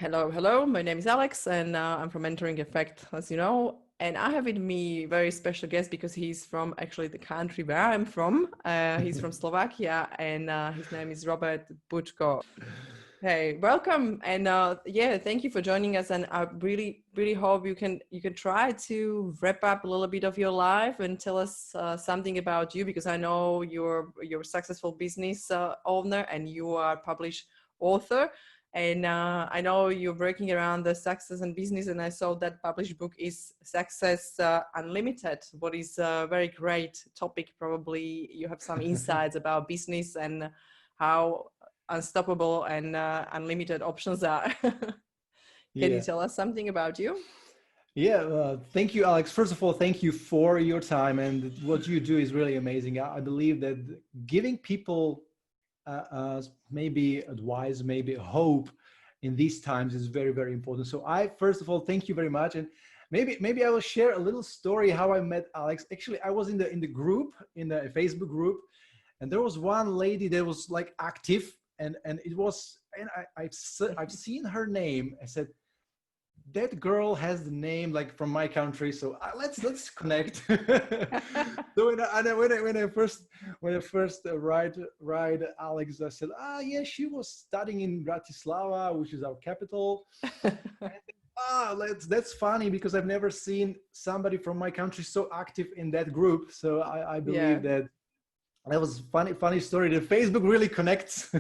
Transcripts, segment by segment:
Hello. My name is Alex, and I'm from Mentoring Effect, as you know. And I have with me a very special guest because he's from actually the country where I'm from. He's from Slovakia, and his name is Robert Bucko. Hey, welcome, and yeah, thank you for joining us. And I really hope you can try to wrap up a little bit of your life and tell us something about you, because I know you're a successful business owner and you are a published author. And I know you're working around the success and business, and I saw that published book is Success Unlimited, what is a very great topic. Probably you have some insights about business and how unstoppable and unlimited options are. Can you Yeah. tell us something about you? Yeah. Thank you, Alex. First of all, thank you for your time, and what you do is really amazing. I believe that giving people maybe advice, maybe hope in these times is very, very important. So I, first of all, thank you very much. And maybe I will share a little story how I met Alex. Actually, I was in the group, in the Facebook group, and there was one lady that was like active, and it was, and I've seen her name. I said, that girl has the name like from my country, so let's connect. So when I first write Alex, I said, yeah, she was studying in Bratislava, which is our capital. That's funny because I've never seen somebody from my country so active in that group. So I Yeah. believe that was funny story. The Facebook really connects.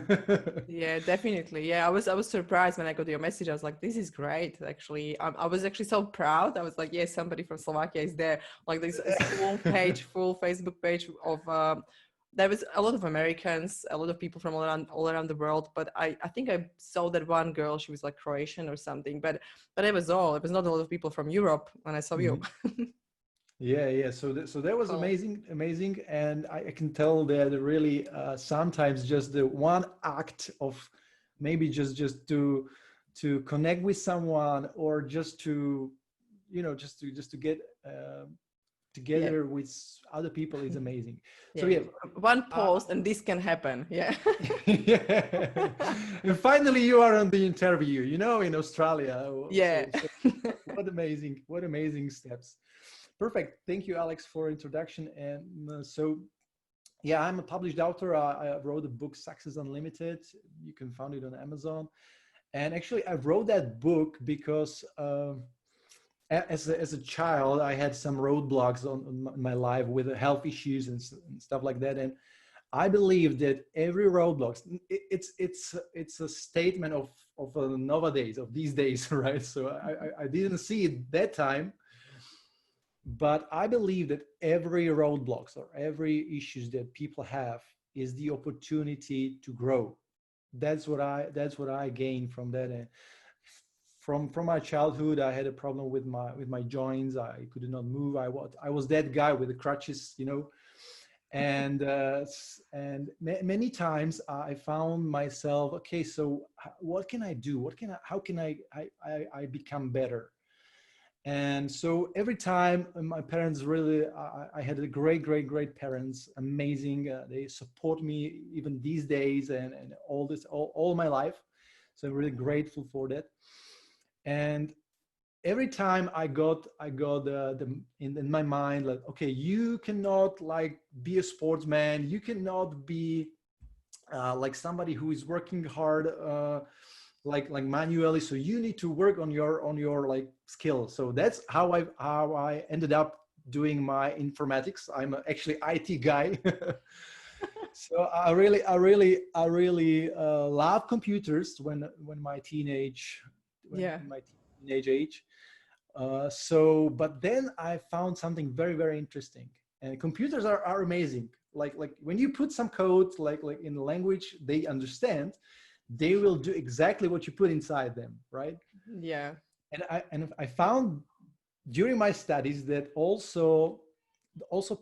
Yeah, definitely. Yeah, I was surprised when I got your message. I was like, this is great. Actually, I was actually so proud. I was like, yes, somebody from Slovakia is there. Like this full page, full Facebook page of there was a lot of Americans, a lot of people from all around the world. But I think I saw that one girl. She was like Croatian or something. But it was all. It was not a lot of people from Europe when I saw you. Mhm. Yeah. So that was Cool. amazing, and I can tell that really sometimes just the one act of maybe just to connect with someone, or just to just to get Yeah. together with other people is amazing. So Yeah. yeah, One uh, post and this can happen. Yeah. yeah. And finally you are on the interview, in Australia. Yeah. So what amazing steps. Perfect. Thank you, Alex, for introduction. And so, yeah, I'm a published author. I wrote a book, Success Unlimited. You can find it on Amazon. And actually, I wrote that book because as a child, I had some roadblocks on my life with health issues and stuff like that. And I believe that every roadblocks, it's a statement of nowadays, of these days, right? So I didn't see it that time, but I believe that every roadblocks or every issues that people have is the opportunity to grow. That's what I gained from that. And from my childhood, I had a problem with my joints. I could not move. I was that guy with the crutches. And many times I found myself, okay, so what can I do? How can I become better? And so every time, my parents really, I had a great parents, amazing. They support me even these days, and all my life. So I'm really grateful for that. And every time I got in my mind, like, okay, you cannot like be a sportsman. You cannot be like somebody who is working hard, like manually. So you need to work on your like skill. So that's how I ended up doing my informatics. I'm actually IT guy. So I really love computers when my teenage when Yeah. in my teenage age. So, but then I found something very, very interesting. And computers are amazing. Like when you put some code, like in the language they understand, they will do exactly what you put inside them, right? Yeah. And I found during my studies that also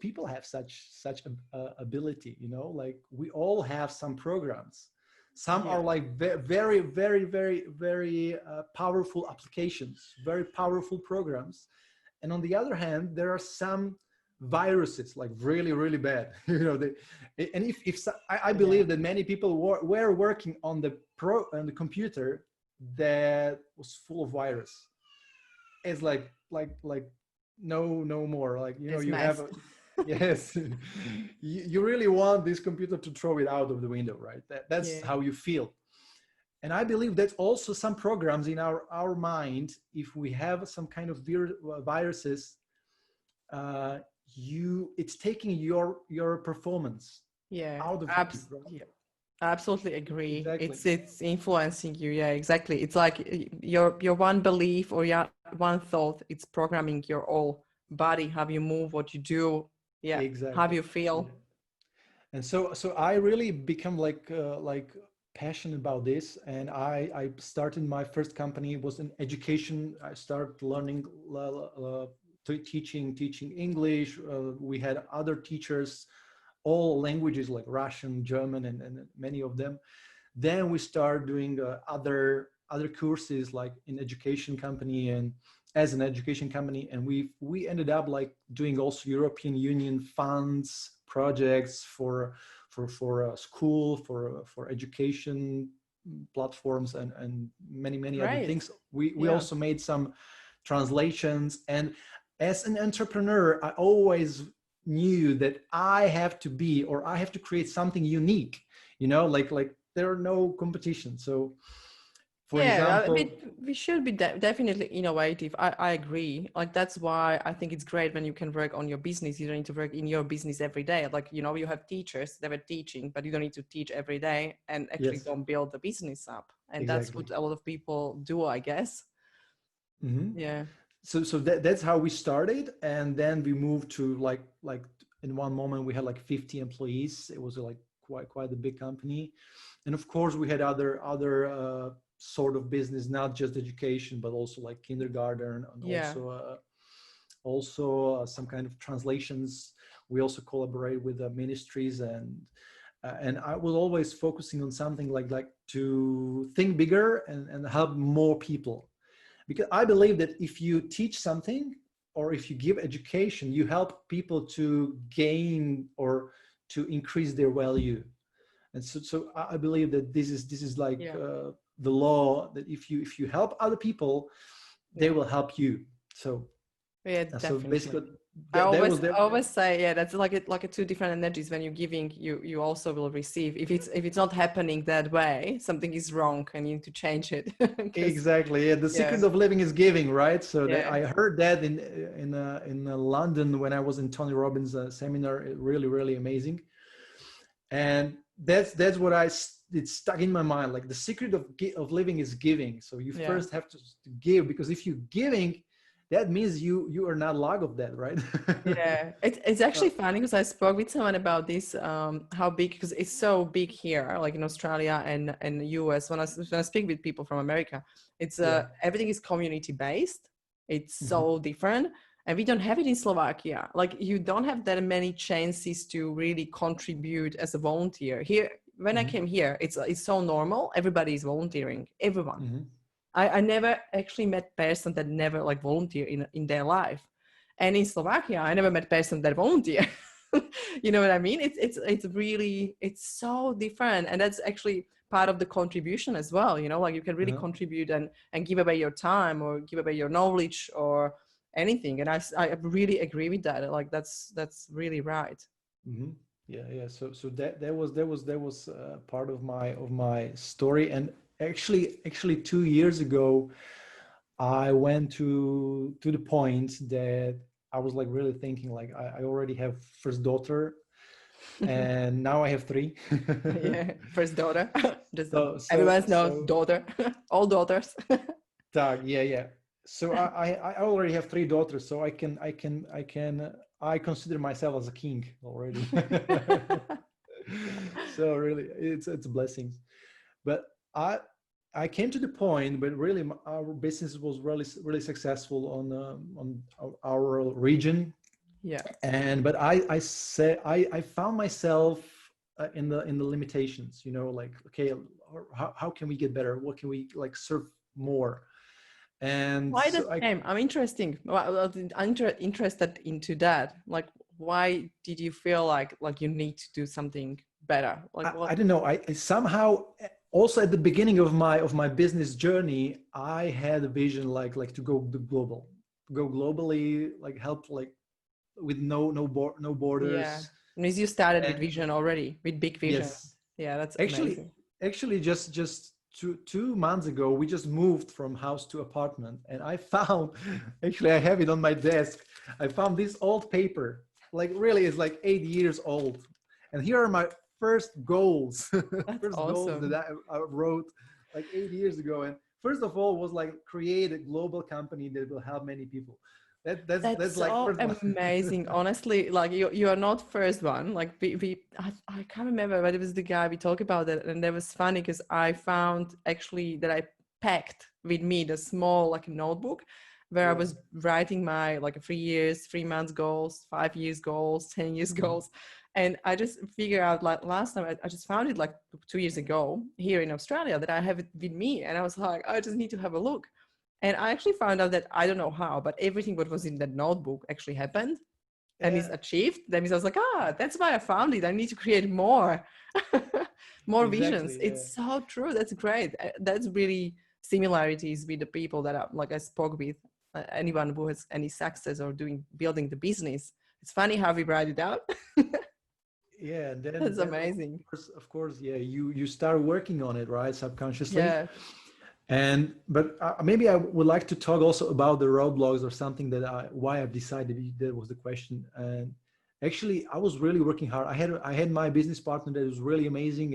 people have such ability. Like we all have some programs. Some are Yeah. like very, very, very, very powerful applications, very powerful programs. And on the other hand, there are some viruses, like really, really bad. And if I Yeah. believe that many people were working on the computer that was full of virus. It's like no more. Like, This you have mess. yes, you really want this computer to throw it out of the window, right? That's Yeah. how you feel. And I believe that's also some programs in our mind. If we have some kind of viruses, it's taking your performance Yeah. out of you, right? Yeah. I absolutely agree. Exactly. It's influencing you. Yeah, exactly. It's like your one belief or your one thought. It's programming your whole body, how you move, what you do. Yeah, how Exactly. you feel. Yeah. And so I really become like passionate about this, and I started my first company. It was in education. I started learning teaching English. We had other teachers, all languages like Russian, German, and many of them. Then we start doing other courses like in education company and as an education company, and we ended up like doing also European Union funds projects for school, for education platforms, and many other Right. things. We Yeah. also made some translations. And as an entrepreneur, I always knew that I have to be, or I have to create something unique, like there are no competition. So for Yeah, I mean, example, we should be definitely innovative. I agree. Like, that's why I think it's great when you can work on your business. You don't need to work in your business every day. Like, you have teachers, they were teaching, but you don't need to teach every day and actually yes, don't build the business up. And that's exactly. what a lot of people do, I guess. Hmm. Yeah. So that's how we started, and then we moved to like in one moment we had like 50 employees. It was like quite a big company. And of course we had other sort of business, not just education, but also like kindergarten, and Yeah. also some kind of translations. We also collaborate with the ministries, and I was always focusing on something like to think bigger and help more people, because I believe that if you teach something or if you give education, you help people to gain or to increase their value. And so I believe that this is like Yeah. the law, that if you help other people, they Yeah. will help you. Yeah, So definitely. basically I that always was there. I always say, yeah, that's like a two different energies. When you're giving, you also will receive. If it's not happening that way, something is wrong and you need to change it. Because Exactly. Yeah, the yeah, secret of living is giving, right? So that yeah, I heard that in London when I was in Tony Robbins' seminar. Really amazing. And that's what it's stuck in my mind. Like the secret of living is giving. So you yeah. first have to give, because if you're giving, that means you are not lack of that, right? Yeah, it's Uh, actually funny because I spoke with someone about this, how big, because it's so big here, like in Australia and the US. When I speak with people from America, it's yeah. everything is community based. It's Hmm. so different, and we don't have it in Slovakia. Like, you don't have that many chances to really contribute as a volunteer here. When I Hmm. came here, it's so normal. Everybody is volunteering. Everyone. Hmm. I never actually met person that never like volunteer in their life. And in Slovakia, I never met person that volunteer. You know what I mean? It's really, it's so different. And that's actually part of the contribution as well. Like, you can really Uh-huh. contribute and give away your time or give away your knowledge or anything. And I really agree with that. Like, that's really right. Hmm. Yeah. So that was part of my story. And actually 2 years ago, I went to the point that I was like really thinking, like I already have first daughter, and now I have three. Yeah, first daughter. Just so so everyone's knows so daughter, all daughters. yeah. So I already have three daughters, so I consider myself as a king already. So really, it's blessings. But I I came to the point, but really our business was really successful on our region. Yeah. And but I said I found myself in the limitations. Like, okay, how can we get better? What can we like serve more? And Why so that came? I'm interesting. I'm interested into that. Like, why did you feel like you need to do something better? Like, I what? don't know. I somehow also at the beginning of my business journey, I had a vision like to go globally, like help like with no Yeah. borders. Means you started with And vision already, with big vision. yes, Yeah, that's actually, amazing. just 2 months ago, we just moved from house to apartment, and I found, actually, I have it on my desk. I found this old paper, like really, it's like 8 years old, and here are my first goals, That's first goals that awesome. I wrote like 8 years ago. And first of all was like create a global company that will help many people. That's That's like so first one. amazing. Honestly, like you are not first one. Like I can't remember, but it was the guy we talked about it, and that was funny because I found actually that I packed with me the small like notebook where I Yeah. was writing my like 3 years, 3 months goals, 5 years goals, 10 years Mhm. goals, and I just figured out like last time I just found it like 2 years ago here in Australia that I have it with me, and I was like, I just need to have a look. And I actually found out that I don't know how, but everything what was in that notebook actually happened and is Yeah, achieved. That means I was like, that's why I found it. I need to create more, more visions. exactly. Yeah. It's so true. That's great. That's really similarities with the people that like I spoke with. Anyone who has any success or building the business. It's funny how we write it out. Yeah, and then That's amazing. of course, yeah, you start working on it, right, subconsciously. Yeah. And but maybe I would like to talk also about the roadblocks or something that why I've decided, that was the question. And actually, I was really working hard. I had my business partner that was really amazing,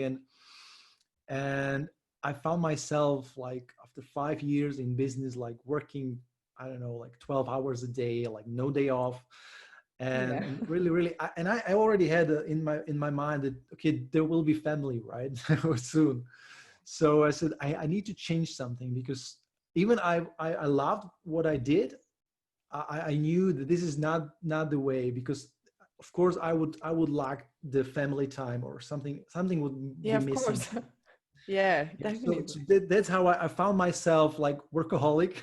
and I found myself like after 5 years in business, like working, I don't know, like 12 hours a day, like no day off. Yeah. And really, I already had in my mind that, okay, there will be family, right? Soon. So I said, I need to change something, because even I loved what I did. I knew that this is not the way, because of course I would lack the family time, or something would Yeah, be of missing. course. Yeah, Yeah, so definitely. that's how I found myself like workaholic.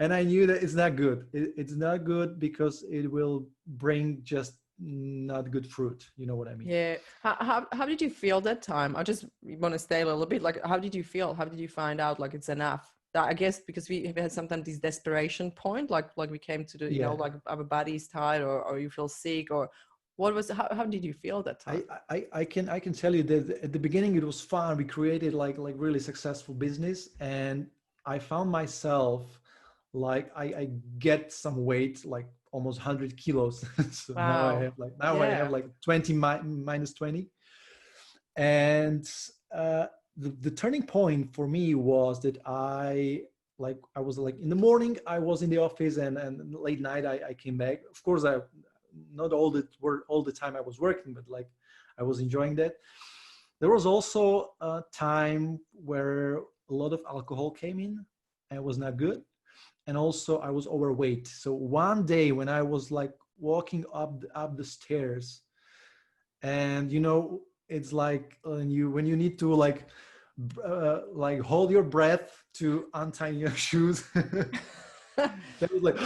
And I knew that it's not good. It's not good, because it will bring just not good fruit. You know what I mean? Yeah. How did you feel that time? I just want to stay a little bit. Like, how did you feel? How did you find out like it's enough? That, I guess because we have had sometimes this desperation point, like we came to the, Yeah. like our body's tired or you feel sick or what was how did you feel that time? I can tell you that at the beginning it was fun. We created like really successful business, and I found myself like I get some weight, like almost 100 kilos. So Wow. now I have Yeah. like 20 minus 20. And uh, the turning point for me was that I was like in the morning I was in the office, and late night I came back. Of course, I not all the time I was working, but like I was enjoying that. There was also a time where a lot of alcohol came in, and it was not good. And also I was overweight. So one day when I was like walking up the stairs, and it's like when you need to like hold your breath to untie your shoes. That was like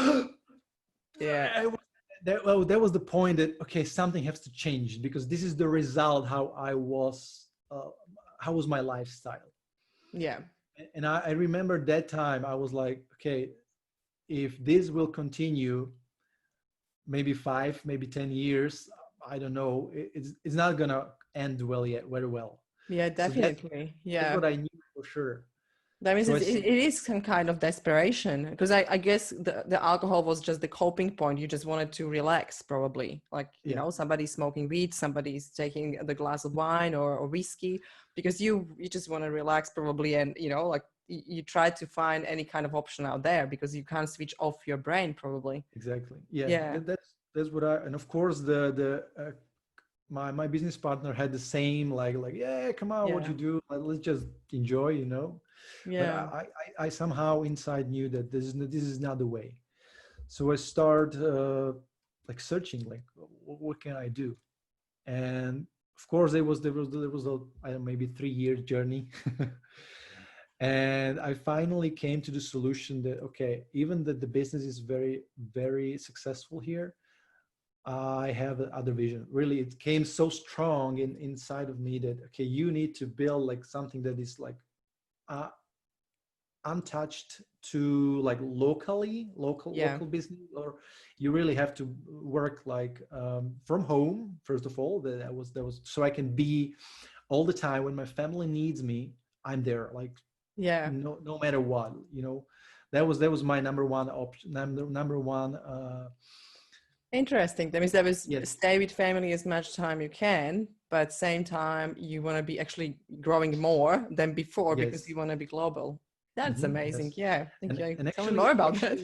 Yeah. I was- that was the point that, okay, something has to change, because this is the result how was my lifestyle. Yeah. And I remember that time I was like, okay, if this will continue, maybe 5, maybe 10 years, I don't know, it's not gonna end well yet, very well. Yeah, So definitely. that's Yeah. what I knew for sure. That means So it is some kind of desperation because I guess the alcohol was just the coping point. You just wanted to relax, probably. Like, yeah, somebody's smoking weed, somebody's taking the glass of wine or whiskey because you just want to relax, probably. And, like you try to find any kind of option out there because you can't switch off your brain, probably. exactly. Yeah, Yeah. that's what and of course my business partner had the same, like, yeah, come on, what Yeah. you do, let's just enjoy. But Yeah. I somehow inside knew that this is not the way. So I start like searching, like, what can I do? And of course there was a, I don't know, maybe 3 year journey. And I finally came to the solution that, okay, even that the business is very very successful here, I have other vision. Really, it came so strong inside of me that, okay, you need to build like something that is like uh, untouched to like Yeah. local business, or you really have to work like from home first of all. That was so I can be all the time when my family needs me. I'm there, like Yeah. no matter what, you know. That was my number one option, number one. Interesting. That means there is Yes. stay with family as much time you can, but at the same time you want to be actually growing more than before because Yes. you want to be global. That's amazing. Yes. Yeah. Thank you. And Tell me more actually about that.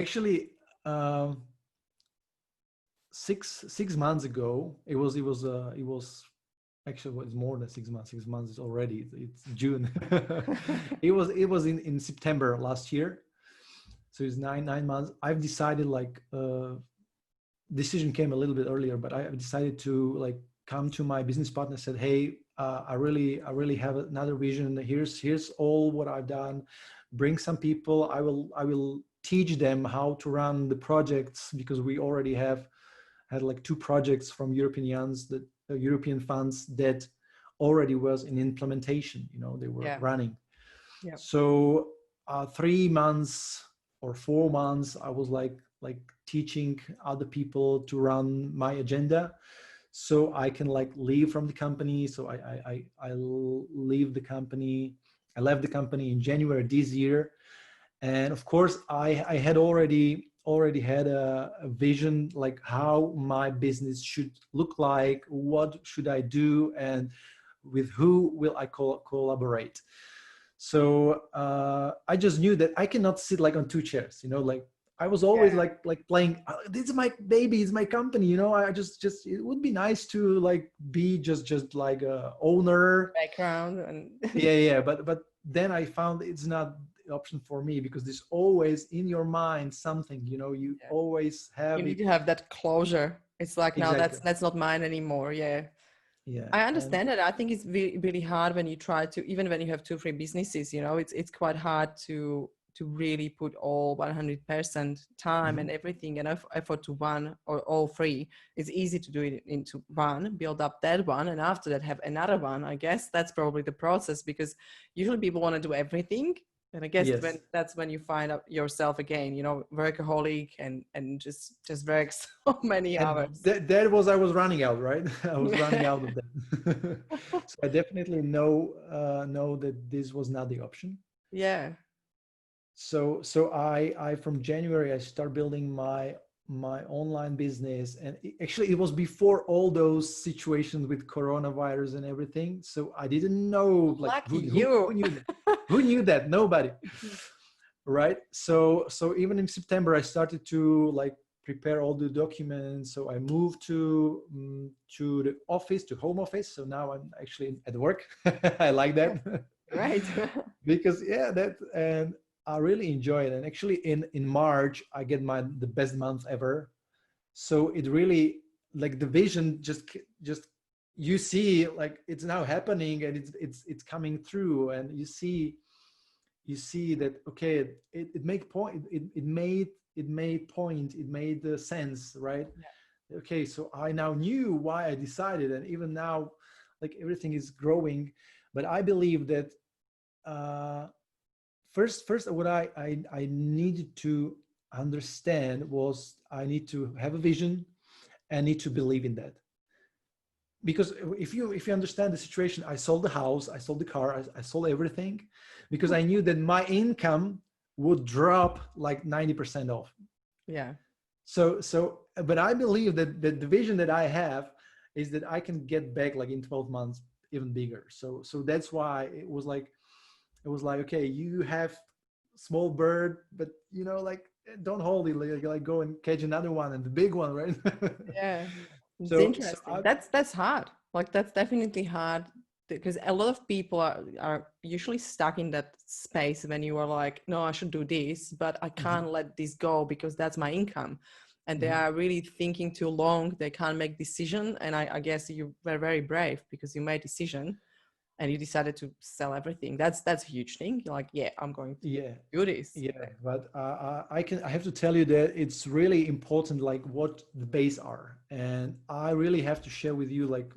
actually um 6 months ago, it was actually, well, it's more than 6 months. 6 months is already, it's June. It was in September last year, so it's nine months. I've decided, like, decision came a little bit earlier, but I've decided to like come to my business partner, said, hey, I really have another vision. Here's all what I've done. Bring some people. I will teach them how to run the projects, because we already had like 2 projects from European funds that already was in implementation. They were Yeah. running. Yeah. So 3 months or 4 months, I was like teaching other people to run my agenda, so I can like leave from the company. So I leave the company. I left the company in January this year, and of course I had already had a vision, like how my business should look like, what should I do, and with who will I collaborate. So I just knew that I cannot sit like on 2 chairs, like I was always Yeah. like playing, this is my baby, it's my company, I just it would be nice to like be just like a owner. Background and Yeah, but then I found it's not the option for me, because there's always in your mind something, you yeah. always You have need it. to have that closure. It's like, no, Exactly. that's not mine anymore. Yeah. Yeah. I And understand it. I think it's really, really hard when you try to, even when you have 2, 3 businesses, it's quite hard to really put all 100% time and mhm, everything and effort to one or all 3. It's easy to do it into one, build up that one, and after that have another one. I guess that's probably the process, because usually people want to do everything. And I guess yes. that's when you find out yourself again, workaholic and just work so many And hours. that was, I was running out, right? I was running out of that. So I definitely know that this was not the option. Yeah. So I from January I start building my online business, and actually it was before all those situations with coronavirus and everything. So I didn't know, like, Lucky who you. knew that? Who knew that? Nobody. Right. So even in September I started to like prepare all the documents. So I moved to the office, to home office. So now I'm actually at work. I like that. Right. Because yeah, that, and I really enjoy it. And actually in March I get the best month ever. So it really, like, the vision just you see, like, it's now happening, and it's coming through, and you see that, okay, it make point, it made the sense, right? Okay, so I now knew why I decided, and even now, like, everything is growing. But I believe that uh first what I needed to understand was, I need to have a vision and need to believe in that. Because if you understand the situation, I sold the house, I sold the car, I sold everything, because I knew that my income would drop like 90% off. Yeah. But I believe that the vision that I have is that I can get back, like, in 12 months, even bigger. So that's why it was like, okay, you have small bird, but like, don't hold it, like go and catch another one, and the big one, right? Yeah. It's So interesting. That's hard. Like that's definitely hard, because a lot of people are usually stuck in that space when you are like, no, I should do this, but I Mhm, can't let this go because that's my income. And they mhm. are really thinking too long. They can't make decision. And I guess you were very brave because you made decision. and you decided to sell everything. That's a huge thing. You're like, yeah, I'm going to Yeah. do this. Yeah, but I have to tell you that it's really important, like what the base are, and I really have to share with you, like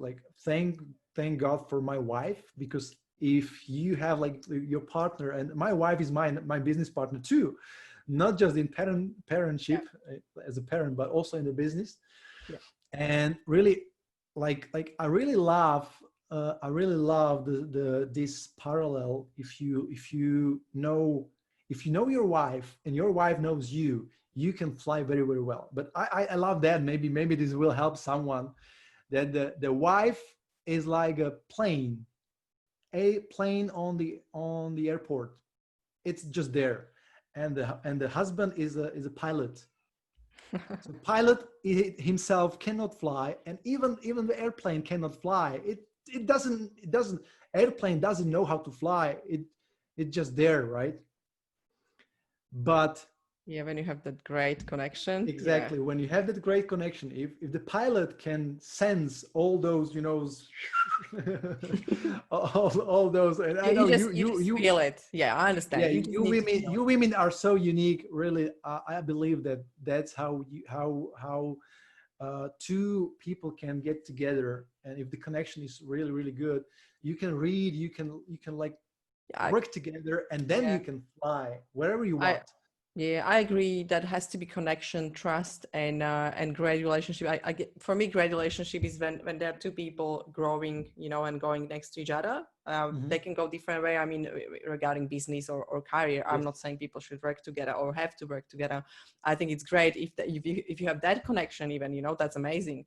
thank God for my wife, because if you have like your partner, and my wife is my business partner too, not just in parentship as a parent, but also in the business, Yeah. and really like I really love the this parallel. If you know your wife and your wife knows you, you can fly very, very well. But I love that. Maybe this will help someone, that the wife is like a plane on the airport. It's just there, and the husband is a pilot. So pilot himself cannot fly, and even the airplane cannot fly. It doesn't airplane doesn't know how to fly. It's just there, right? But Yeah, when you have that great connection. exactly, when you have that great connection, if the pilot can sense all those, all those, and I know You just feel it. Yeah, I understand. yeah, You just need to feel you women are so unique, really. I believe that that's how two people can get together, and if the connection is really, really good, you can read, you can like it. work together, and then Yeah. you can fly wherever you I want. Yeah, I agree. That has to be connection, trust, and great relationship. For me, great relationship is when there are two people growing, and going next to each other. Hmm. They can go different way. I mean, regarding business or career, I'm Yes. not saying people should work together or have to work together. I think it's great if you have that connection, even, that's amazing.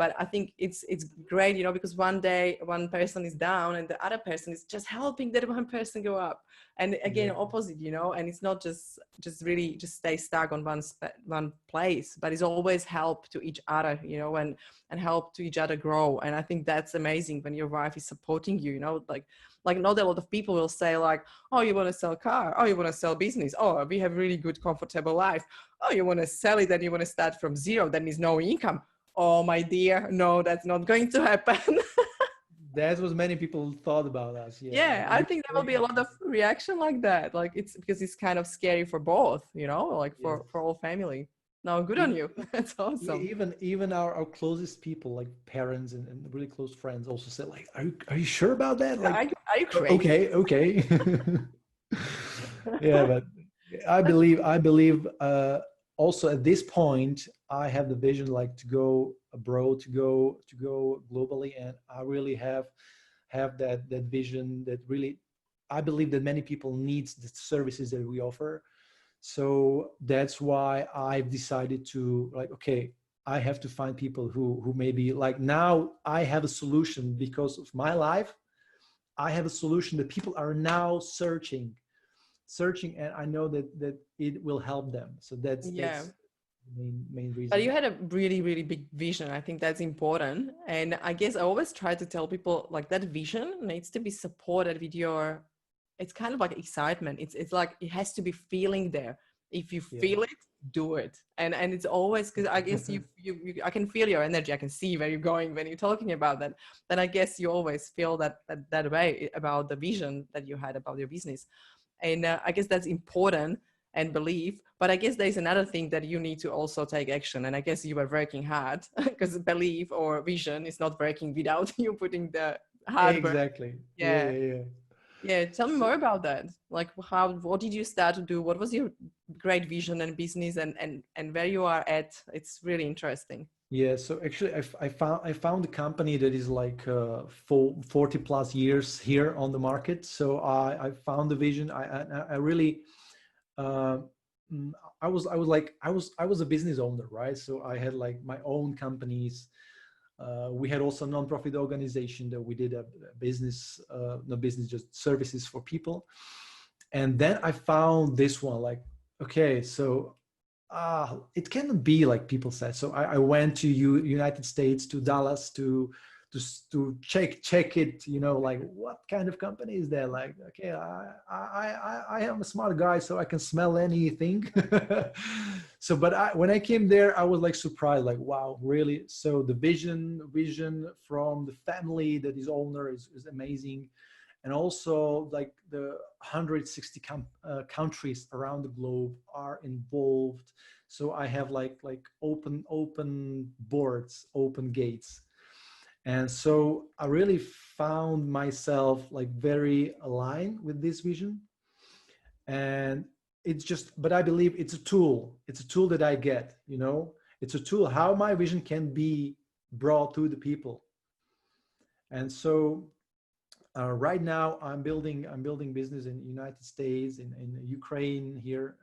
But I think it's great, because one day one person is down and the other person is just helping that one person go up, and again Exactly. opposite, and it's not just really just stay stuck on one place, but it's always help to each other, and help to each other grow. And I think that's amazing when your wife is supporting you, like not a lot of people will say like, oh, you want to sell car, oh, you want to sell business, oh, we have really good comfortable life, oh, you want to sell it, then you want to start from zero, then there's no income. Oh, my dear, no, that's not going to happen. That's what many people thought about us. Yeah, Yeah, I think there will be a lot yeah. of reaction like that. Like it's because it's kind of scary for both, like Yes. for all family. No, good on you. That's awesome. Even our closest people, like parents and really close friends, also said like, are you sure about that? Like, Are you crazy? okay. Yeah, but I believe also at this point I have the vision like to go abroad, to go globally, and I really have that vision that really I believe that many people needs the services that we offer. So that's why I've decided to, like, okay, I have to find people who maybe like, now I have a solution because of my life. I have a solution that people are now searching, and I know that it will help them. So that's Yeah. the main But reason. you had a really, really big vision. I think that's important. And I guess I always try to tell people like that vision needs to be supported with it's kind of like excitement. It's like it has to be feeling there. If you Yeah. feel it, do it. And it's always because I guess I can feel your energy. I can see where you're going when you're talking about that. Then I guess you always feel that way about the vision that you had about your business. And I guess that's important and believe. But I guess there's another thing that you need to also take action. And I guess you were working hard because belief or vision is not working without you putting the hard work. Exactly. Yeah, Yeah. yeah, yeah. Yeah. Tell me So, more about that. Like what did you start to do? What was your great vision and business and where you are at? It's really interesting. yeah, so actually, I found a company that is like 40 plus years here on the market. So I found the vision. I really uh, I was a business owner, right? So I had like my own companies. We had also a non-profit organization that we did a business, no business, just services for people. And then I found this one, like, okay, so it cannot be like people said. So I went to United States, to Dallas, to to check it, like what kind of company is that? Like, okay, I am a smart guy, so I can smell anything. So, but when I came there, I was like surprised, like, wow, really? So the vision from the family that is owner is amazing. And also like the 160 countries around the globe are involved. So I have like open boards, open gates. And so I really found myself like very aligned with this vision. And it's just, but I believe it's a tool. It's a tool that I get, it's a tool how my vision can be brought to the people. And so right now I'm building business in the United States, in Ukraine here,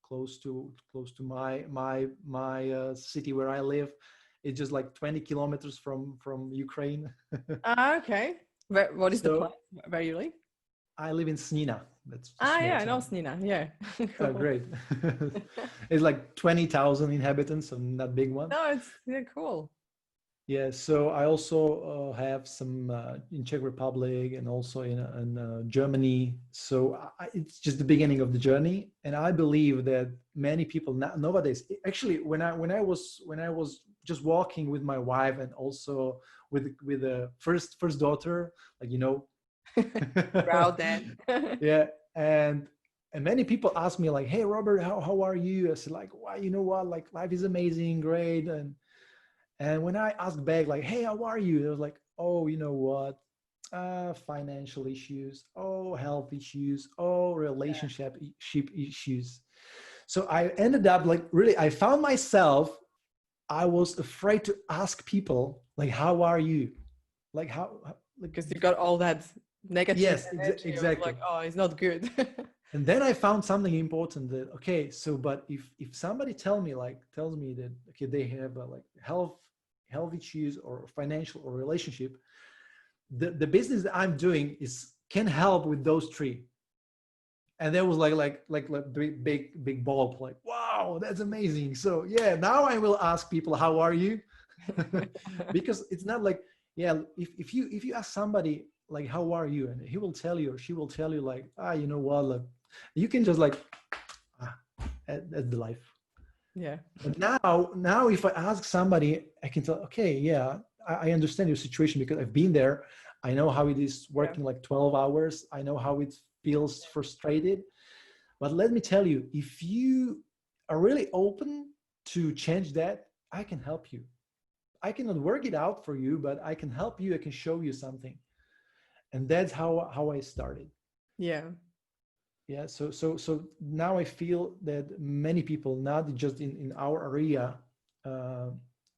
close to my city where I live. It's just like 20 kilometers from Ukraine. Okay. What is the place where you live? I live in Snina. That's a small Yeah, I town. know Snina. Yeah. Cool. Oh, great. It's like 20,000 inhabitants, so not big one. No, it's cool. Yeah, so I also have some in Czech Republic and also in Germany. So it's just the beginning of the journey, and I believe that many people nowadays, actually, when I was just walking with my wife and also with the first daughter, like Proud then. yeah, and many people ask me like, "Hey, Robert, how are you?" I said like, "Well, you know what? Like life is amazing, great." And when I asked back, like, "Hey, how are you?" It was like, "Oh, you know what? Financial issues. Oh, health issues. Oh, relationship issues." So I ended up like really, I found myself, I was afraid to ask people like, "How are you?" Like Because you got all that negative yes, energy. exactly. Like, oh, it's not good. And then I found something important that, okay, so, but if somebody tells me that, okay, they have like health issues or financial or relationship, the business that I'm doing can help with those three. And there was like big bulb, like, wow, that's amazing. So yeah, now I will ask people, how are you? Because it's not like, yeah, if you ask somebody like, how are you? And he will tell you, or she will tell you like, you know what, like, you can just like, that's the life. Yeah. But now if I ask somebody, I can tell, okay, yeah, I understand your situation because I've been there. I know how it is working like 12 hours. I know how it feels frustrated. But let me tell you, if you are really open to change that, I can help you. I cannot work it out for you, but I can help you. I can show you something. And that's how I started. Yeah. Yeah. So now I feel that many people, not just in our area,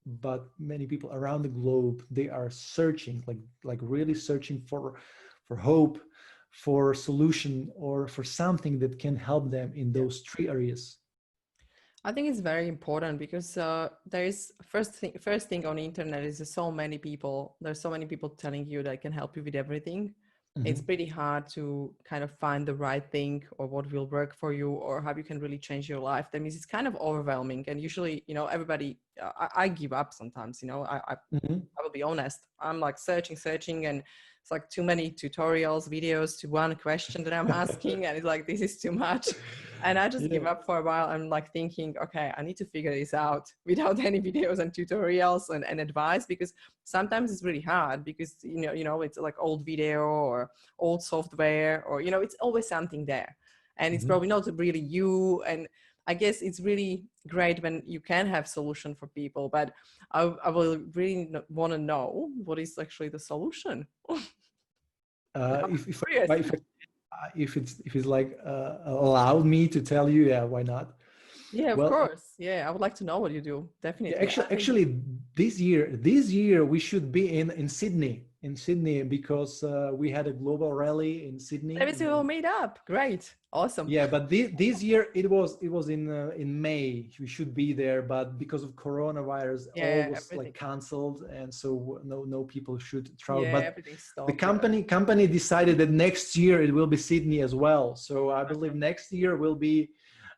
but many people around the globe, they are searching, like really searching for hope, for solution, or for something that can help them in those three areas. I think it's very important because there is first thing on the internet is there's so many people telling you that can help you with everything. Mm-hmm. It's pretty hard to kind of find the right thing or what will work for you or how you can really change your life. That means it's kind of overwhelming. And usually, everybody, I give up sometimes, Mm-hmm. I will be honest. I'm like searching and it's like too many tutorials, videos to one question that I'm asking. And it's like, this is too much. And I just give up for a while. I'm like thinking, okay, I need to figure this out without any videos and tutorials and advice, because sometimes it's really hard because, it's like old video or old software or, it's always something there and it's probably not really you. And I guess it's really great when you can have solution for people, but I will really want to know what is actually the solution. If it's like allowed me to tell you, yeah, why not? Yeah, of course. Yeah, I would like to know what you do. Definitely. Yeah, actually, this year we should be in Sydney because we had a global rally in Sydney. Maybe we will meet up. Great, awesome. Yeah, but this year it was in May. We should be there, but because of coronavirus, all was like canceled, and so no people should travel. But everything stopped. The company decided that next year it will be Sydney as well. So I believe next year will be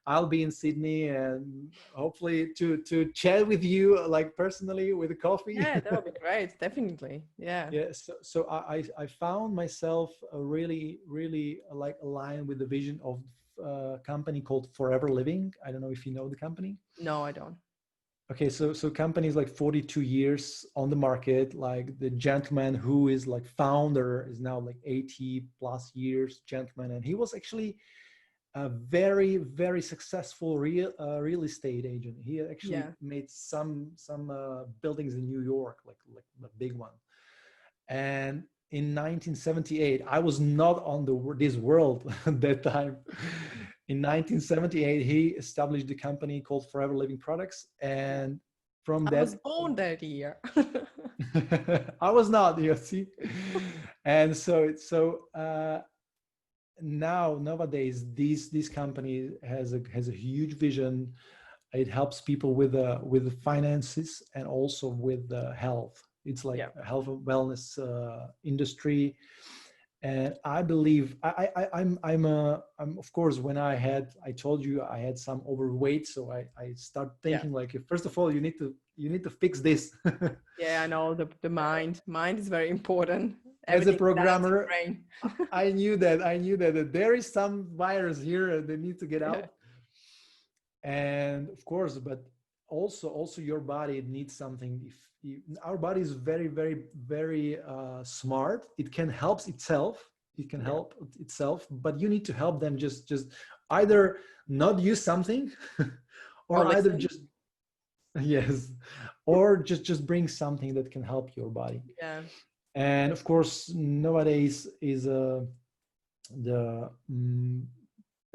I'll be in Sydney, and hopefully to chat with you like personally with a coffee. Yeah, that would be great. Definitely. Yeah. Yeah, so I found myself really like aligned with the vision of a company called Forever Living. I don't know if you know the company. No, I don't. Okay, so company is like 42 years on the market. Like the gentleman who is like founder is now like 80 plus years gentleman, and he was actually a very successful real estate agent. He actually Yeah. made some buildings in New York, like a big one. And in 1978, I was not on this world at that time. In 1978, he established a company called Forever Living Products, and from I was that, born that year. I was not. You see, and now nowadays, this company has a huge vision. It helps people with the finances and also with the health. It's like Yeah. a health and wellness industry, and I believe I'm of course, when I told you I had some overweight, so I start Yeah. thinking like, first of all, you need to fix this. Yeah, I know the mind. Mind is very important. As a Everything starts in programmer, brain. I knew that there is some virus here that needs to get Yeah. out. And of course, but also your body needs something. If our body is very smart, it can help itself, Yeah. but you need to help them. Just either not use something Or or either listen. just yes, or just bring something that can help your body. Yeah. And of course, nowadays is the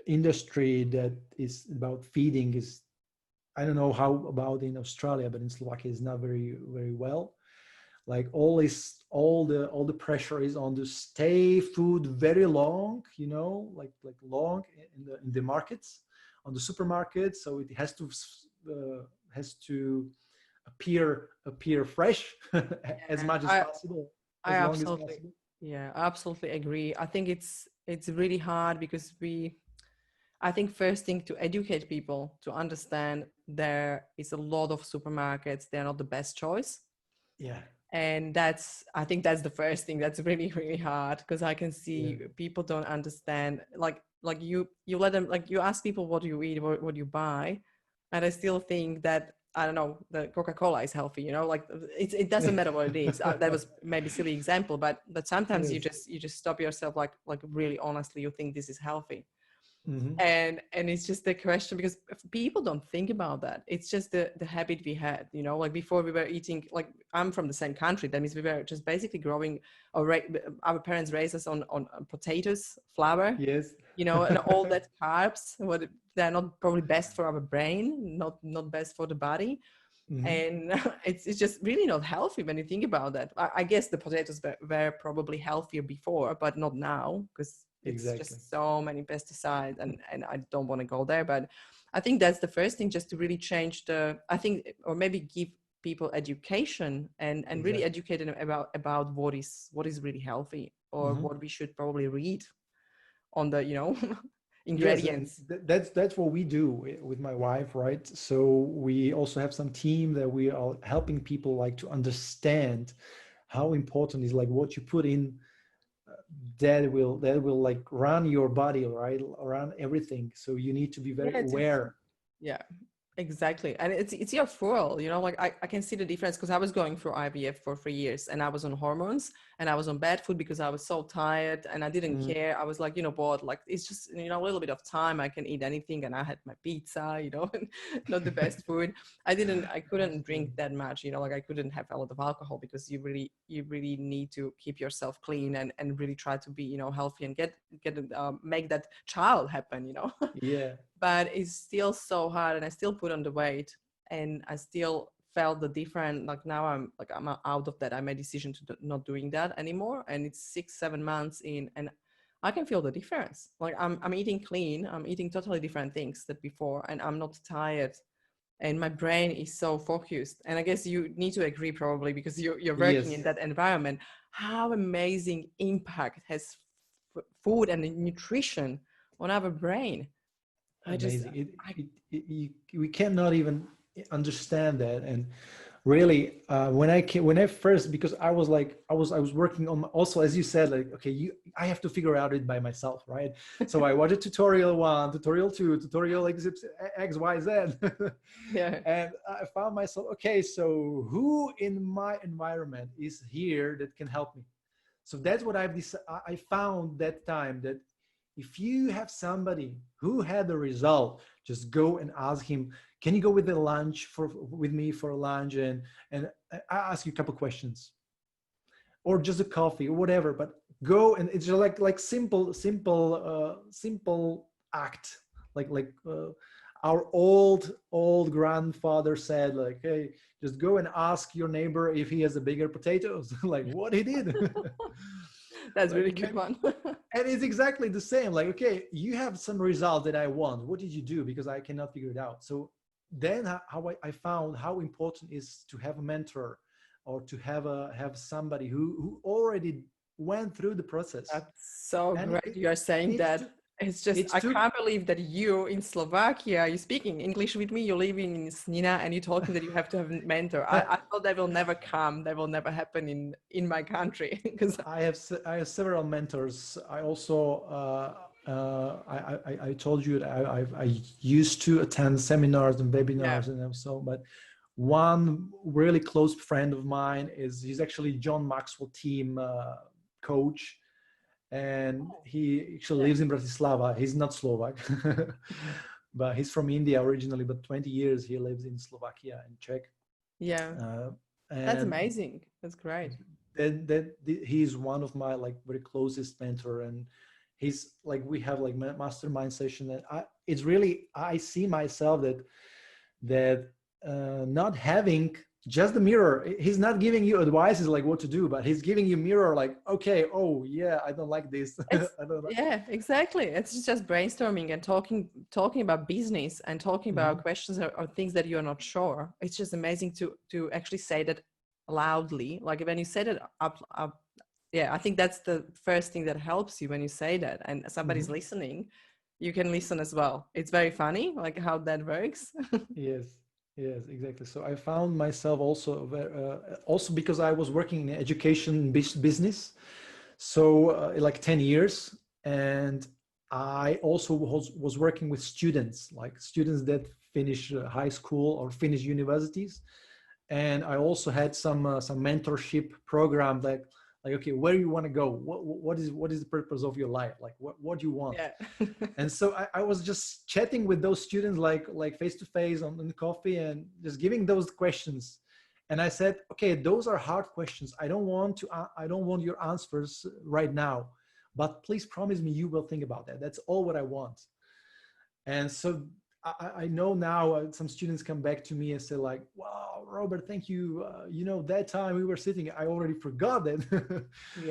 industry that is about feeding is, I don't know how about in Australia, but in Slovakia is not very well. Like all the pressure is on to stay food very long, like long in the markets, on the supermarkets. So it has to appear fresh as Yeah. much as possible, I as long as absolutely, possible. yeah, I absolutely agree. I think it's really hard because I think first thing to educate people to understand there is a lot of supermarkets. They're not the best choice. Yeah, And I think that's the first thing that's really, really hard because I can yeah, see people don't understand, like you let them, like you ask people, what do you eat, what do you buy? And I still think that, I don't know, the Coca-Cola is healthy, like it doesn't matter what it is. That was maybe a silly example, but sometimes yes. you just stop yourself, like really honestly, you think this is healthy. Hmm. And it's just the question, because people don't think about that. It's just the habit we had, like before we were eating, like I'm from the same country, that means we were just basically growing, our parents raised us on potatoes, flour, Yes. and all that carbs, they're not probably best for our brain, not best for the body. Hmm. And it's just really not healthy when you think about that. I guess the potatoes were probably healthier before, but not now, because it's Exactly. just so many pesticides, and I don't want to go there. But I think that's the first thing, just to really change I think, or maybe give people education and really Exactly. educate them about what is really healthy, or Hmm. what we should probably read on the Yes, ingredients. that's what we do with my wife, right? So we also have some team that we are helping people like to understand how important is like what you put in, that will like run your body, right? Run everything. So you need to be Yeah, very it's aware. Yeah, exactly. And it's your fuel, like I can see the difference, because I was going through IVF for 3 years, and I was on hormones, and I was on bad food because I was so tired, and I didn't Mm, care. I was like, bored, like it's just, a little bit of time. I can eat anything. And I had my pizza, and not the best food. I couldn't drink absolutely. that much, like I couldn't have a lot of alcohol, because you really need to keep yourself clean, and really try to be, healthy, and make that child happen. Yeah. But it's still so hard, and I still put on the weight, and I still felt the different. Like now I'm out of that. I made a decision to not doing that anymore, and it's 6-7 months in, and I can feel the difference. Like I'm eating clean, I'm eating totally different things than before, and I'm not tired, and my brain is so focused. And I guess you need to agree, probably, because you're working in Yes. that environment, how amazing impact has food and nutrition on our brain. I just, Amazing. I, We cannot even understand that. And really, when I first, because I was working on also, as you said, like, okay, I have to figure out it by myself, right? So I watched tutorial 1, tutorial 2, tutorial X, Y, Z. yeah, And I found myself, okay, so who in my environment is here that can help me? So that's what I found that time, that if you have somebody who had the result, just go and ask him, can you go with me for lunch, and I ask you a couple questions, or just a coffee or whatever, but go, and it's just like simple act, our old grandfather said, like, hey, just go and ask your neighbor if he has a bigger potatoes. Like what he did. that's Like, really good one. and it's exactly the same, like, okay, you have some result that I want, what did you do, because I cannot figure it out. So then how I found how important is to have a mentor, or to have somebody who already went through the process. That's so And great you are and saying that. It's just, it I took can't believe that you in Slovakia, you're speaking English with me, you're living in Snina, and you're talking that you have to have a mentor. I thought that will never come, that will never happen in my country. Because I have several mentors. I also I told you that I used to attend seminars and yeah, webinars and so, but one really close friend of mine he's actually John Maxwell team coach, and he actually lives in Bratislava. He's not Slovak, but he's from India originally. But 20 years he lives in Slovakia and Czech. yeah, Uh, that's and amazing. That's great. he's one of my like very closest mentor, and he's like, we have like mastermind session, and it's really, I see myself that not having just the mirror, he's not giving you advices like what to do, but he's giving you mirror, like, okay, oh yeah, I don't like this. It's I don't like. yeah, exactly. It's just brainstorming and talking about business and talking about Mhm. questions or things that you're not sure. It's just amazing to actually say that loudly. Like when you say it up, yeah, I think that's the first thing that helps you when you say that and somebody's Mhm. listening. You can listen as well. It's very funny, like how that works. Yes, yes, exactly. So I found myself also also because I was working in education business, so like 10 years, and I also was working with students, like students that finish high school or finish universities, and I also had some mentorship program, like, okay, where you want to go, what is the purpose of your life, like what do you want. Yeah. And so I was just chatting with those students, like face to face on the coffee, and just giving those questions. And I said, okay, those are hard questions. I don't want your answers right now, but please promise me you will think about that. That's all what I want. And so I know now some students come back to me and say like, wow, Robert, thank you. That time we were sitting, I already forgot that.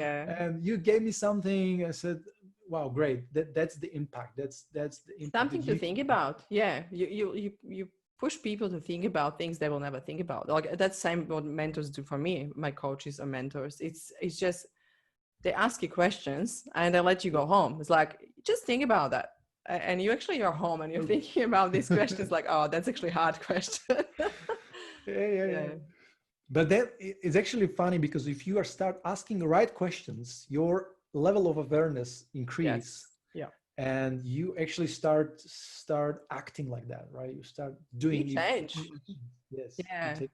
Yeah. And you gave me something. I said, wow, great. That's the impact. That's the impact Something that to you think can have. about. Yeah, you push people to think about things they will never think about. Like that's same what mentors do for me. My coaches or mentors. It's just they ask you questions and they let you Yeah. go home. It's like just think about that, and you actually are home and you're Okay. thinking about these questions. Like, oh, that's actually a hard question. Yeah. Yeah. But then it's actually funny, because if you are start asking the right questions, your level of awareness increase, Yes. Yeah. and you actually start acting like that, right? You start You doing change. yes, you Yeah. take.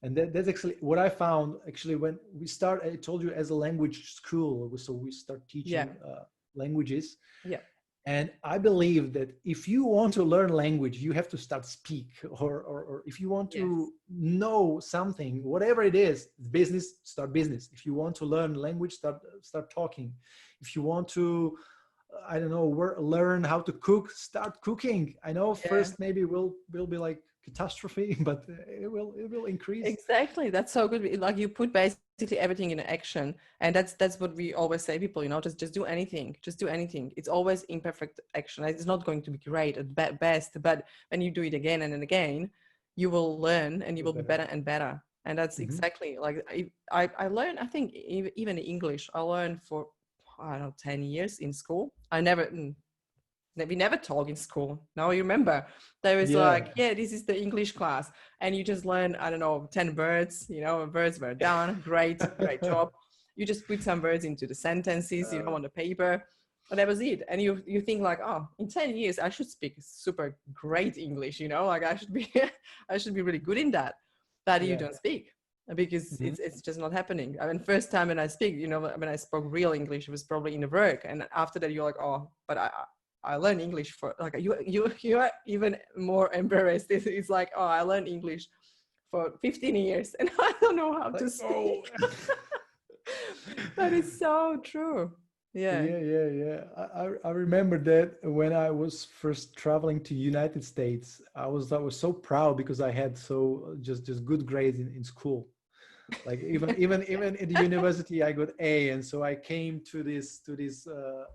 And that's actually what I found, actually, when we start, I told you, as a language school, so we start Yeah. teaching languages. Yeah. And I believe that if you want to learn language, you have to start speak, or if you want Yes. to know something, whatever it is, business, start business. If you want to learn language, start talking. If you want to, I don't know, learn how to cook, start cooking. I know Yeah. first maybe will be like catastrophe, but it will increase. Exactly. That's so good. Like you put basically everything in action. And that's what we always say people, just do anything. Just do anything. It's always imperfect action. It's not going to be great at best, but when you do it again and again, you will learn and you Feel will be better. better and better. And that's Hmm. exactly like I learned, I think even English, I learned for, I don't know, 10 years in school. I never, we never talk in school. Now you remember there was like, yeah, this is the English class, and you just learn, I don't know, 10 words, words were done. Great job. You just put some words into the sentences, on the paper, and that was it. And you think like, oh, in 10 years I should speak super great English, like I should be I should be really good in that. But you don't speak, because it's just not happening. I mean, first time when I speak, when I spoke real English, it was probably in the work, and after that you're like, oh, but I learned English for like you are even more embarrassed. It's like, oh, I learned English for 15 years and I don't know how to speak. But it's so true. Yeah. I remember that when I was first traveling to United States, I was so proud because I had just good grades in school. Like even in the university, I got A, and so I came to this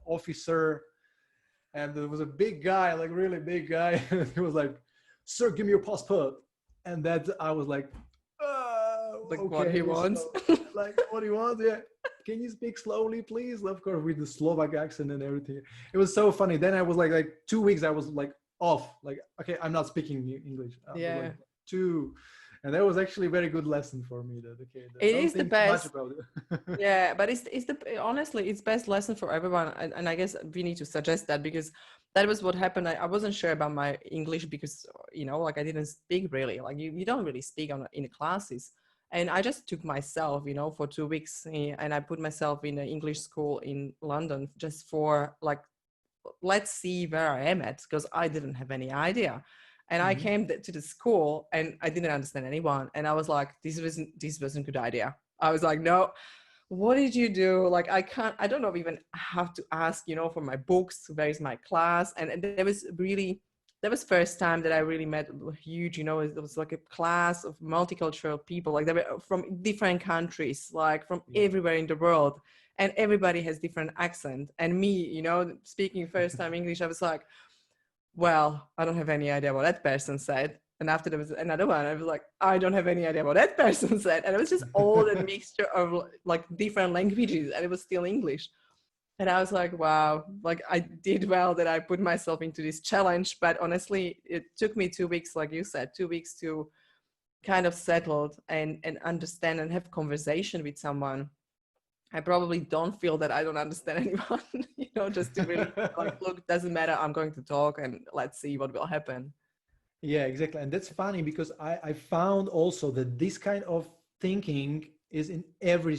officer, and there was a big guy, like really big guy. He was like, "Sir, give me your passport," and that I was like, like okay, what he wants. Like what he wants, yeah. Can you speak slowly, please? Of course, with the Slovak accent and everything. It was so funny. Then I was like 2 weeks, I was like off. Like, okay, I'm not speaking English. Yeah. And that was actually a very good lesson for me. That it is the best. Much about it. Yeah, but honestly, it's best lesson for everyone. And I guess we need to suggest that, because that was what happened. I wasn't sure about my English because, like I didn't speak really. Like you don't really speak in the classes. And I just took myself, for 2 weeks, and I put myself in an English school in London just for like, let's see where I am at, because I didn't have any idea. And I came to the school and I didn't understand anyone. And I was like, this wasn't a good idea. I was like, no, what did you do? Like, I don't know, even have to ask, for my books, where is my class? And that was first time that I really met huge, it was like a class of multicultural people, like they were from different countries, like from everywhere in the world. And everybody has different accent. And me, speaking first time English, I was like, well, I don't have any idea what that person said. And after there was another one, I was like, I don't have any idea what that person said. And it was just all a mixture of like different languages, and it was still English. And I was like, wow, like I did well that I put myself into this challenge. But honestly, it took me 2 weeks, like you said, 2 weeks to kind of settle and understand and have conversation with someone. I probably don't feel that I don't understand anyone, just to really like, look, doesn't matter. I'm going to talk and let's see what will happen. Yeah, exactly. And that's funny because I found also that this kind of thinking is in every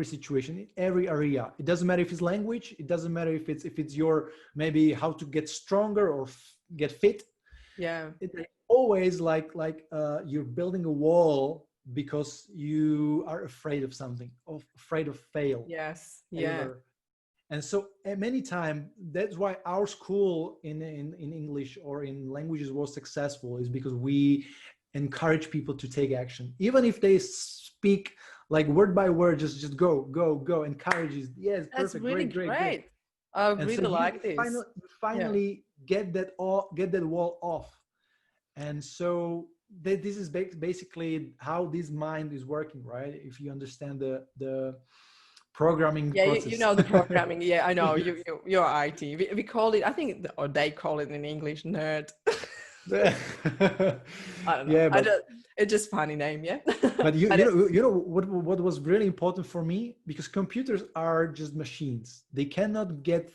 situation, in every area. It doesn't matter if it's language. It doesn't matter if it's your maybe how to get stronger or get fit. Yeah. It's always like you're building a wall because you are afraid of something, afraid of fail. Yes. Failure. Yeah. And so many times, that's why our school in English or in languages was successful, is because we encourage people to take action. Even if they speak like word by word, just go, encourages. Yes, that's perfect, really great. I really like this. Finally get that wall off. And so this is basically how this mind is working, right? If you understand the programming process. You know the programming. Yeah, I know. You're IT. We call it, I think, or they call it in English, nerd. I don't know. Yeah, it's just funny name, yeah. But you know what was really important for me, because computers are just machines. They cannot get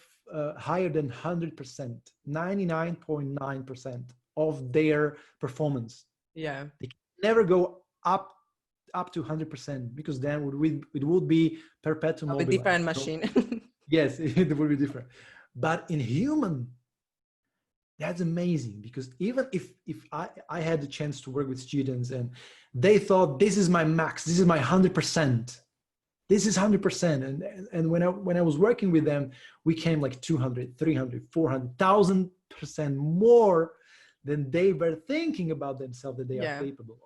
higher than 100%, 99.9% of their performance. Yeah, they can never go up to 100%, because then it would be perpetual mobile. A different machine. Yes, it would be different. But in human, that's amazing, because even if I had the chance to work with students and they thought this is my max, this is my 100%, this is 100%, and when I was working with them, we came like 200, 300, 400,000% more than they were thinking about themselves that they are capable of.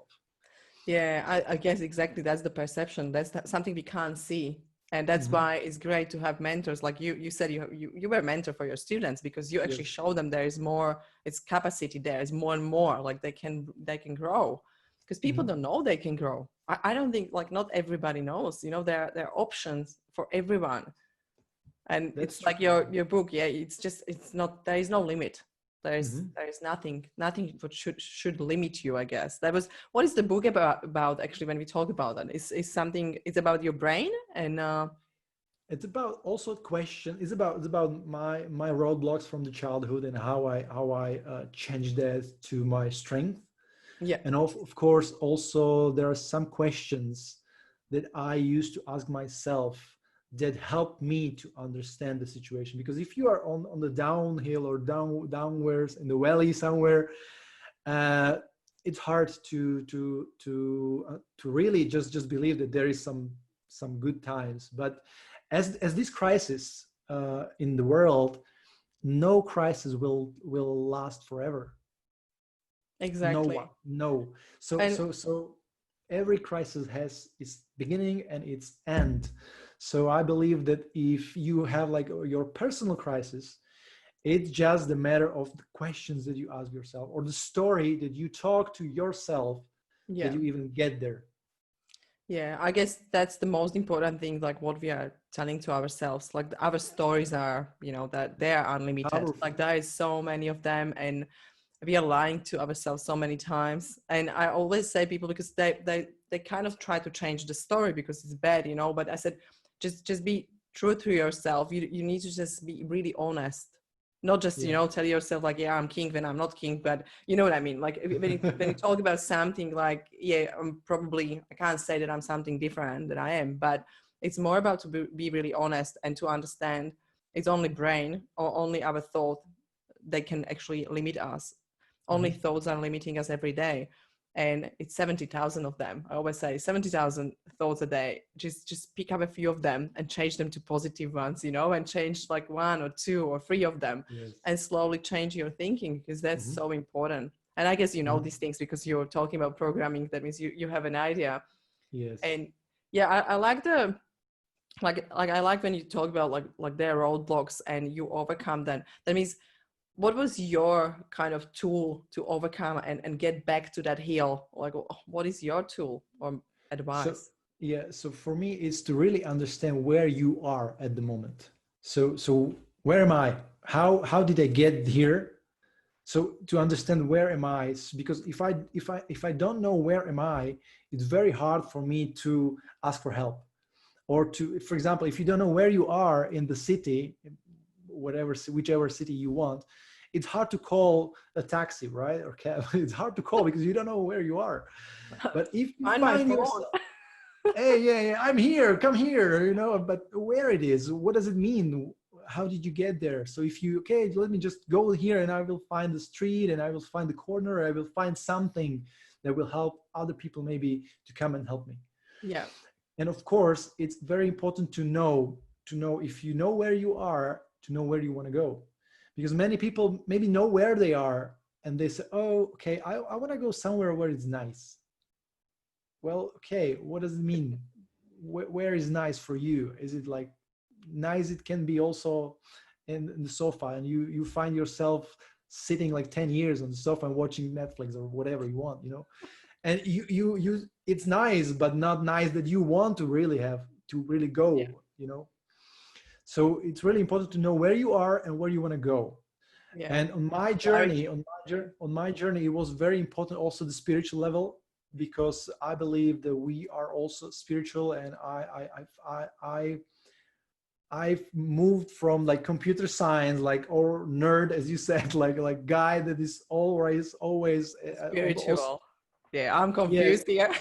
Yeah, I guess exactly that's the perception. That's something we can't see. And that's why it's great to have mentors. Like you said, you were a mentor for your students, because you actually show them there is more, it's capacity, there is more and more, like they can grow, because people don't know they can grow. I don't think, like, not everybody knows, there are options for everyone. And That's it's true. like your book, yeah, it's not, there is no limit. Mm-hmm. There is nothing what should limit you, I guess. That was, what is the book about actually, when we talk about that? Is something, it's about your brain and It's about also question. It's about my roadblocks from the childhood and how I changed that to my strength. yeah. And of course, also there are some questions that I used to ask myself that helped me to understand the situation. Because if you are on the downhill or downwards in the valley somewhere, uh, it's hard to really just believe that there is some good times. But as this crisis in the world, no crisis will last forever. No one, Exactly. no. So And so so every crisis has its beginning and its end. So I believe that if you have like your personal crisis, it's just the matter of the questions that you ask yourself or the story that you talk to yourself that yeah, you even get there. yeah, I guess that's the most important thing, like what we are telling to ourselves. Like our stories are, that they are unlimited. Powerful. Like there is so many of them, and we are lying to ourselves so many times. And I always say people, because they kind of try to change the story because it's bad, but I said, just be true to yourself. You need to just be really honest, not just Yeah. tell yourself like, yeah, I'm king when I'm not king. But you know what I mean, like when you talk about something, like, yeah, I can't say that I'm something different than I am, but it's more about to be really honest and to understand it's only brain or only our thought that can actually limit us. Only Mhm. thoughts are limiting us every day, and it's 70,000 of them. I always say 70,000 thoughts a day. Just pick up a few of them and change them to positive ones, and change like one or two or three of them, Yes. and slowly change your thinking, because that's Mhm. so important. And I guess Mhm. these things because you're talking about programming. That means you have an idea. Yes. And yeah, I like the like I like when you talk about like their roadblocks and you overcome them. That means, what was your kind of tool to overcome and get back to that hill? Like, what is your tool or So advice? yeah, so for me, it's to really understand where you are at the moment. So where am I? How did I get here? So to understand where am I, because if I don't know where am I, it's very hard for me to ask for help. Or to, for example, if you don't know where you are in the city, whatever, whichever city you want, it's hard to call a taxi, right? Or cab. It's hard to call because you don't know where you are. But if you Find my find phone. yourself, hey, yeah, I'm here, come here, but where it is, what does it mean? How did you get there? So if you, okay, let me just go here and I will find the street and I will find the corner, I will find something that will help other people maybe to come and help me. Yeah, And of course, it's very important to know if you know where you are, to know where you want to go. Because many people maybe know where they are and they say, oh, okay, I want to go somewhere where it's nice. Well, okay, what does it mean? Where is nice for you? Is it like nice? It can be also in the sofa, and you find yourself sitting like 10 years on the sofa and watching Netflix or whatever you want. And you it's nice, but not nice that you want to really have to really yeah, go. So it's really important to know where you are and where you want to go. yeah. And on my Clarity. journey, on my journey, it was very important also the spiritual level, because I believe that we are also spiritual, and I've moved from like computer science, like, or nerd, as you said, like guy that is always also. Spiritual. Yeah, I'm Yes, confused here.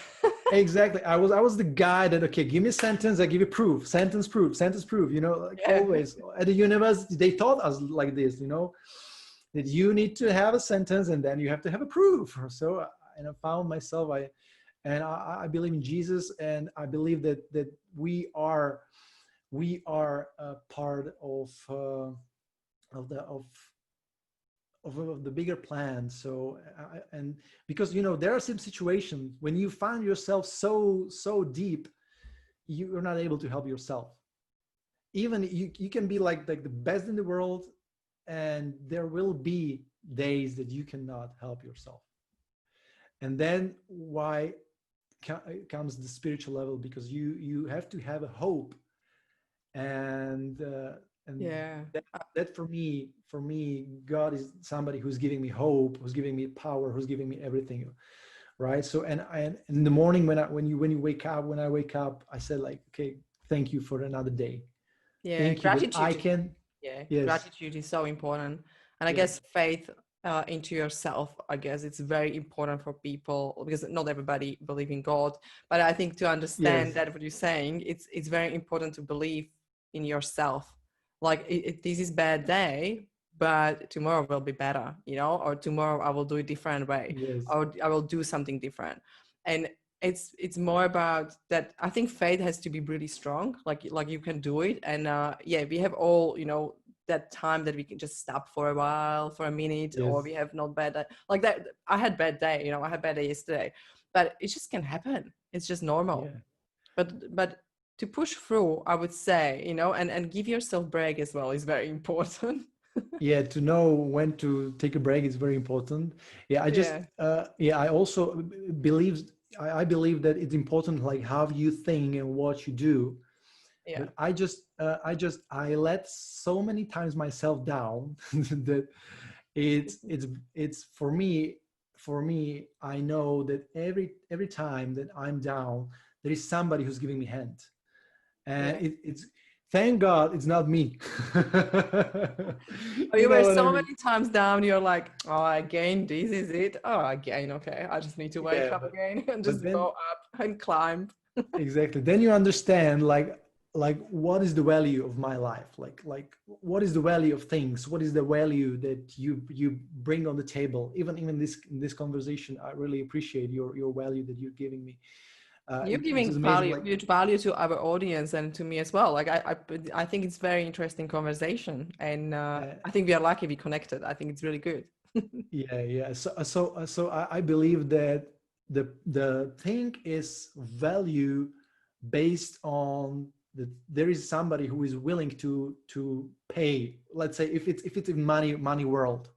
exactly. I was the guy that, okay, give me a sentence, I give you proof, sentence proof, sentence proof. Like Yeah, always at the university, they taught us like this. That you need to have a sentence and then you have to have a proof. So, and I found myself, I believe in Jesus, and I believe that we are a part of the bigger plan. So, and because there are some situations when you find yourself so deep, you're not able to help yourself. Even you can be like the best in the world, and there will be days that you cannot help yourself. And then why comes the spiritual level? Because you have to have a hope, and and Yeah. that for me, God is somebody who's giving me hope, who's giving me power, who's giving me everything, right? So and in the morning when you wake up, when I wake up, I said like, okay, thank you for another day. Yeah. Thank you that I Gratitude. can. Yeah, Yes, gratitude is so important. And I yes, guess faith into yourself, I guess it's very important for people because not everybody believe in God. But I think to understand yes, that what you're saying, it's very important to believe in yourself. Like this is bad day, but tomorrow will be better, you know, or tomorrow I will do it different way, yes, or I will do something different. And it's more about that. I think faith has to be really strong, like you can do it. And yeah, we have all, you know, that time that we can just stop for a while, for a minute, or yes, we have not bad like that. I had bad day, you know, I had bad day yesterday, but it just can happen. It's just normal. yeah. But to push through, I would say, you know, and give yourself break as well is very important. Yeah, to know when to take a break is very important. Yeah, I just Yeah, yeah, I also believe I believe that it's important like how you think and what you do. yeah, But I let so many times myself down that it's for me I know that every time that I'm down, there is somebody who's giving me hand, and yeah. it's thank God it's not me. Oh, You you were know what I so mean? many times down, you're like, oh, again, this is it. Oh, again, okay. I just need to wake Yeah, up again and but just then go up and climb. exactly, then you understand like what is the value of my life, like what is the value of things, what is the value that you bring on the table. Even this in this conversation, I really appreciate your value that you're giving me. You're It's giving just amazing, value, like huge value to our audience and to me as well. Like I think it's very interesting conversation, and uh, I think we are lucky we connected. I think it's really good. yeah. So I believe that the thing is value based on that there is somebody who is willing to pay. Let's say if it's a money world,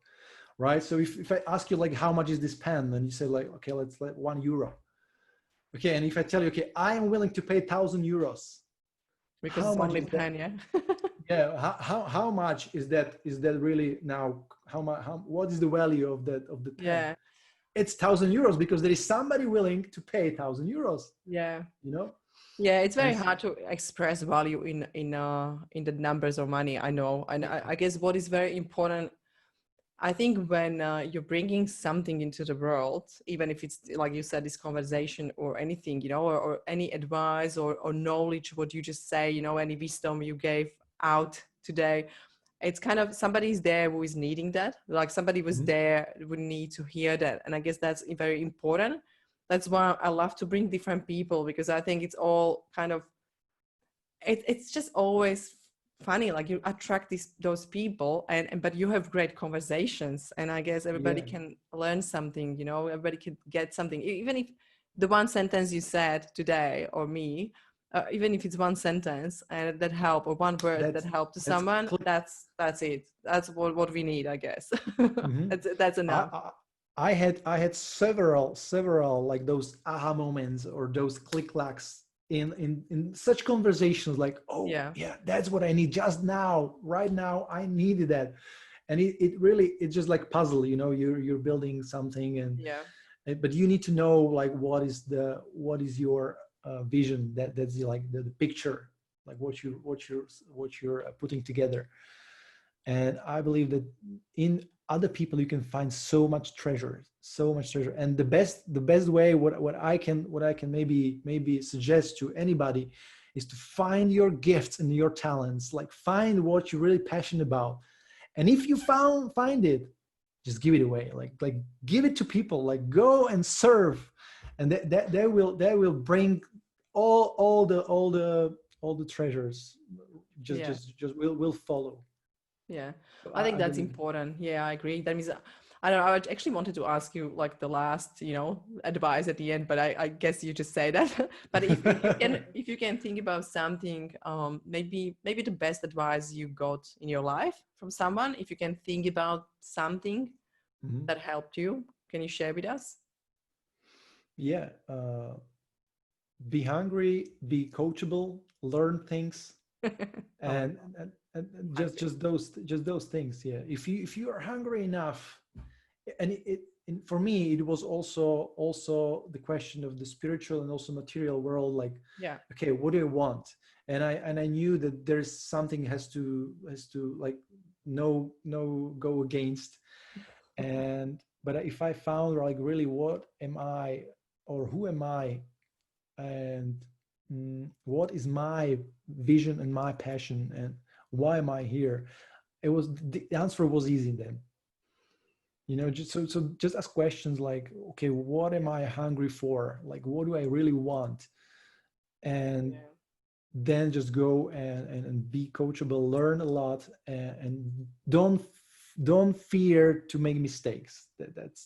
right? So if I ask you like how much is this pen, and you say like okay, let's let €1. Okay, and if I tell you okay, I am willing to pay €1,000, Because how it's much only is that? pen, yeah. Yeah, how much is that really now? How much? What is the value of the pen? Yeah, It's €1,000 because there is somebody willing to pay €1,000. yeah. You know, Yeah, it's and very hard to express value in the numbers or money. I know, and yeah, I guess what is very important. I think when you're bringing something into the world, even if it's like you said, this conversation or anything, you know, or any advice or knowledge, what you just say, you know, any wisdom you gave out today, it's kind of somebody's there who is needing that. Like somebody was mhm, there who would need to hear that. And I guess that's very important. That's why I love to bring different people because I think it's all kind of it's just always funny, like you attract those people and but you have great conversations, and I guess everybody yeah, can learn something, you know, everybody can get something, even if the one sentence you said today or me, even if it's one sentence and that help or one word that that's help to that's someone, clear. that's it, that's what we need, I guess. Mhm. That's enough. I, I had several like those aha moments or those click clacks in such conversations like oh Yeah, yeah, that's what I need just now, right now I needed that. And it really it's just like puzzle, you know, you're building something, and yeah, but you need to know like what is your vision, that's like the picture, like what you're putting together. And I believe that in other people you can find so much treasure, so much treasure. And the best way what I can maybe suggest to anybody is to find your gifts and your talents, like find what you're really passionate about. And if you find it, just give it away, like give it to people, like go and serve, and that will bring all the treasures, yeah. just will follow. Yeah, So I think I that's believe. important. Yeah, I agree. That means I don't know. I actually wanted to ask you like the last, you know, advice at the end, but I guess you just say that. But if you can think about something, maybe the best advice you got in your life from someone, if you can think about something Mhm. that helped you, can you share with us? Yeah, be hungry, be coachable, learn things, Oh, And I just those things. Yeah, if you are hungry enough, and and for me it was also the question of the spiritual and also material world, like, yeah. okay, what do I want? And I knew that there's something has to like no go against. And but if I found like really what am I, or who am I, and what is my vision and my passion, and why am I here, it was the answer was easy then. You know, just so just ask questions like, okay, what am I hungry for, like what do I really want, and Yeah. then just go and be coachable, learn a lot, and don't fear to make mistakes.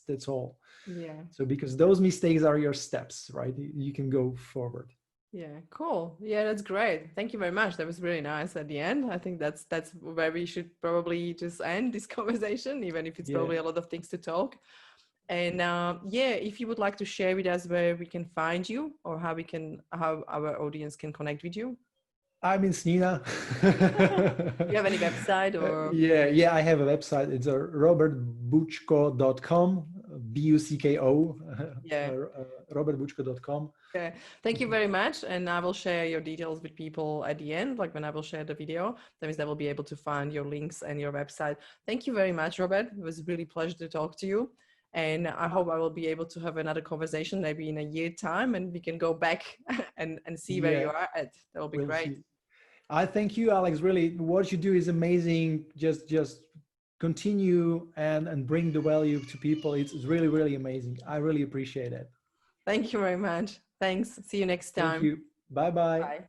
That's all. Yeah. So because those mistakes are your steps, right? You can go forward. Yeah, cool. Yeah, that's great. Thank you very much. That was really nice at the end. I think that's where we should probably just end this conversation, even if it's Yeah, probably a lot of things to talk. And yeah, if you would like to share with us where we can find you, or how our audience can connect with you. I'm in Snina. Do you have any website or? Yeah, I have a website. It's robertbucko.com, Bucko, Yeah. robertbucko.com. Okay. Thank you very much. And I will share your details with people at the end, like when I will share the video. That means they will be able to find your links and your website. Thank you very much, Robert. It was really a pleasure to talk to you. And I hope I will be able to have another conversation maybe in a year time, and we can go back and see where you Yeah, are at. That will be we'll great. see. I thank you, Alex. Really, what you do is amazing. Just continue and bring the value to people. It's really, really amazing. I really appreciate it. Thank you very much. Thanks. See you next Thank time. you. Bye bye. Bye.